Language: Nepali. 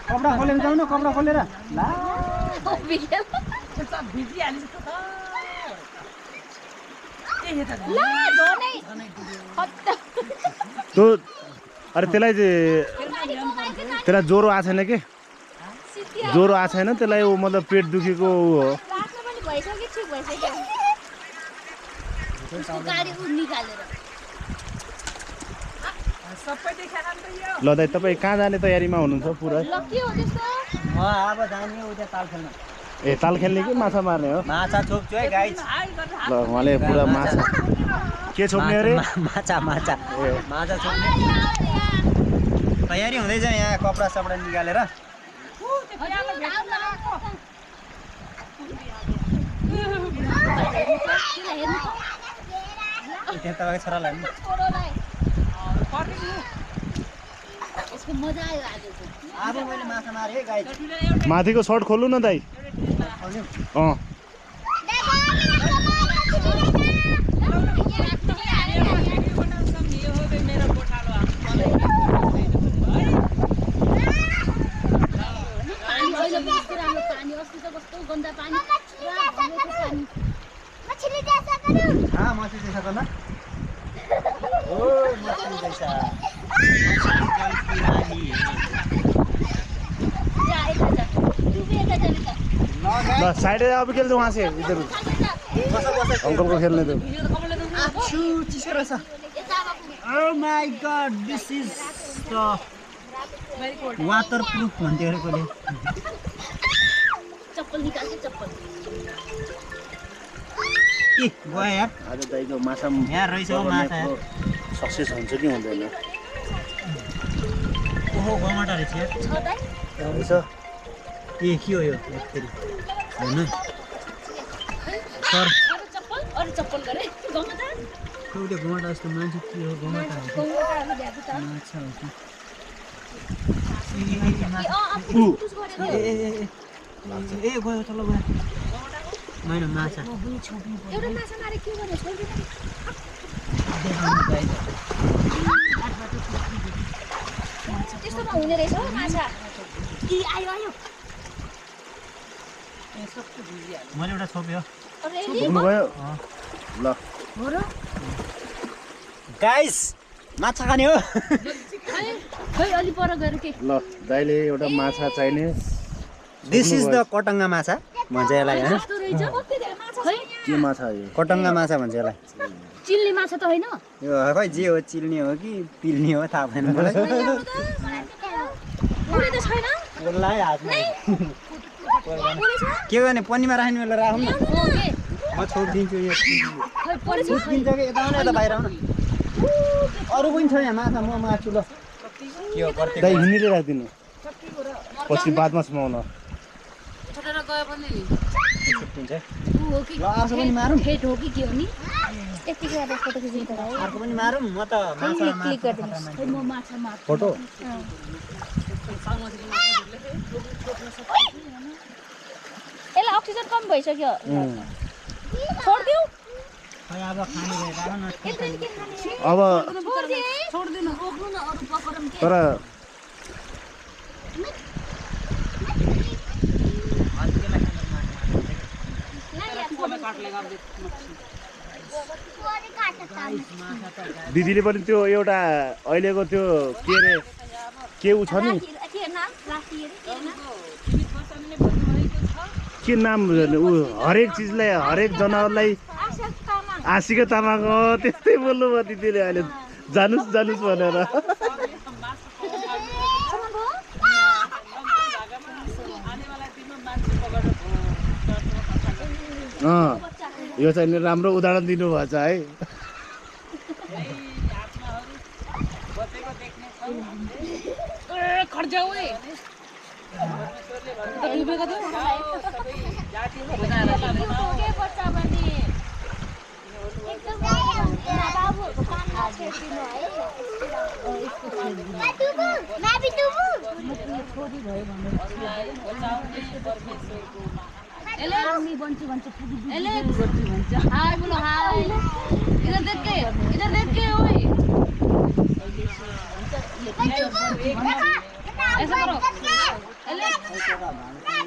कपडा खोलेर जाऊ न कपडा खोलेर ला तो अरे त्यसलाई ज्वरो आएको छैन के ज्वरो आएको छैन त्यसलाई मतलब पेट दुखेको हो ल दाइ तपाईँ कहाँ जाने तयारीमा हुनुहुन्छ पुरा म अब जाने उता ताल खेल्न ए ताल खेल्ने कि माछा मार्ने हो माछा छोप्छु है गाइस ल उहाँले पुरा माछा के छोप्ने अरे माछा छोप्ने तयारी हुँदैछ यहाँ कपडा सपडा निकालेर त्यहाँ तपाईँको छोरालाई अब मैले माछा मारेँ है गाइस माथिको सर्ट खोल्नु न दाइ अँ मछली जैसा करना ओ मछली जैसा ल साइड अब खेल्छ वहाँ से इधर अंकल को खेल्ने दो अच्छु चिसो रहेछ oh my God this is the waterproof भन्थ्यो अरे कोले चप्पल निकाल चप्पल ए गयो यार आज दाइको माछा यहाँ रहेछ हो माछा सक्सेस हुन्छ कि हुँदैन ओहो गमाटा रहेछ यार रहेछ ए के हो यो फेरि हैन सर अरे चप्पल गरे गमाटा कौले गमाटा जस्तो मान्छे के हो गमाटा हो माछा हो ए गयो तल गयो मैन माछा एउटा माछा मारे के गर्ने छोड्दिन त्यस्तोमा हुने रहेछ हो माछा कि आयो आयो मैले एउटा छोप्यो पुग्नु गयो ल हो र गाइस माछा खाने हो खै अलि पर गएर के ल दाइले एउटा माछा चाहिने दिस इज द कटङ्गा माछा भन्छ यसलाई हैन कस्तो रहेछ खै के माछा यो कटङ्गा माछा भन्छ यसलाई चिल्ने माछा त होइन यो खै जे हो चिल्ने हो कि पिल्ने हो थाहा भएन मलाई पुरै त छैन उसलाई हातमा के गर्ने पनीमा राख्ने बेला राखौँ न म छोपिदिन्छु यो खै परेछ छोपिदिन्छ कि यता आउन यता बाहिर आउन अरू पनि छ यहाँ माछा म मार्छु ल के हो पर्थे दाइ हिँडेर राखिदिनु पछि बादमा समाउन छोडेर गयो भने छुट्टिन्छ उ हो कि ल अर्को पनि मारौँ फेट हो कि के हो नि यति गरेर फोटो खिच्नु त है अर्को पनि मारौँ म त माछा क्लिक गरिदिनुहोस् खै म माछा मार्छु फोटो यसलाई अक्सिजन कम भइसक्यो छोड्दिउ खै अब खाने भए राख न अब छोड्दिनु रोक्नु न अरू पकरम के तर दिदीले पनि त्यो एउटा अहिलेको त्यो के अरे के उ छ नि के नाम उ हरेक चिजलाई हरेक जनावरलाई आशिका तामाङ त्यस्तै बोल्नु भयो दिदीले अहिले जानुस् जानुस् भनेर यो चाहिँ राम्रो उदाहरण दिनुभएछ है हाय बोलो हाय इधर देख के ओए ऐसा करो खै तर भानु